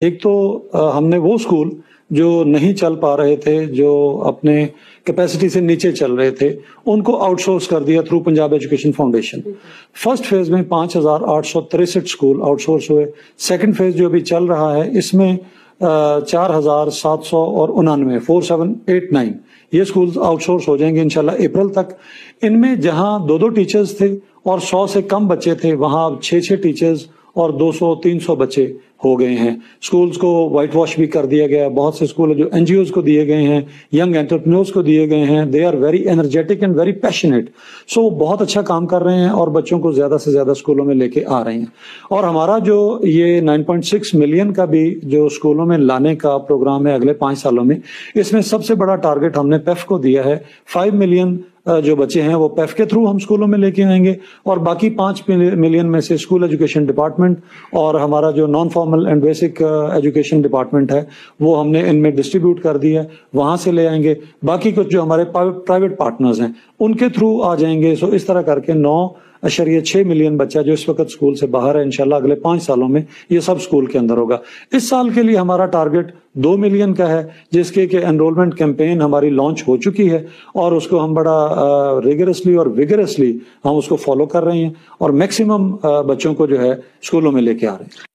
ایک تو ہم نے وہ اسکول جو نہیں چل پا رہے تھے، جو اپنے کیپیسٹی سے نیچے چل رہے تھے، ان کو آؤٹ سورس کر دیا through Punjab education foundation. First phase میں 5863 اسکول آؤٹ سورس ہوئے۔ سیکنڈ فیز جو ابھی چل رہا ہے اس میں 4799 4789 یہ اسکولز آؤٹ سورس ہو جائیں گے انشاءاللہ اپریل تک۔ ان میں جہاں 2 ٹیچرز تھے اور 100 سے کم بچے تھے، وہاں 6 ٹیچرز اور 200-300 بچے ہو گئے ہیں۔ اسکولز کو وائٹ واش بھی کر دیا گیا۔ بہت سے اسکول جو این جی اوز کو دیے گئے ہیں، ینگ انٹرپرینورز کو دیے گئے ہیں، they are very energetic and very passionate, so وہ بہت اچھا کام کر رہے ہیں اور بچوں کو زیادہ سے زیادہ اسکولوں میں لے کے آ رہے ہیں۔ اور ہمارا جو یہ 9.6 ملین کا بھی جو اسکولوں میں لانے کا پروگرام ہے اگلے 5 سالوں میں، اس میں سب سے بڑا ٹارگٹ ہم نے پیف کو دیا ہے۔ 5 ملین جو بچے ہیں وہ پیف کے تھرو ہم اسکولوں میں لے کے آئیں گے، اور باقی 5 ملین میں سے اسکول ایجوکیشن ڈپارٹمنٹ اور ہمارا جو non formal and basic education department ہے وہ ہم نے ان میں ڈسٹریبیوٹ کر دیا ہے، وہاں سے لے آئیں گے۔ باقی کچھ جو ہمارے پرائیویٹ پارٹنرز ہیں ان کے تھرو آ جائیں گے۔ سو اس طرح کر کے 9.6 ملین بچہ جو اس وقت اسکول سے باہر ہے، انشاءاللہ اگلے 5 سالوں میں یہ سب اسکول کے اندر ہوگا۔ اس سال کے لیے ہمارا ٹارگٹ 2 ملین کا ہے، جس کے کہ انرولمنٹ کیمپین ہماری لانچ ہو چکی ہے، اور اس کو ہم بڑا ریگرسلی اور ویگرسلی ہم اس کو فالو کر رہے ہیں، اور میکسیمم بچوں کو جو ہے اسکولوں میں لے کے آ رہے ہیں۔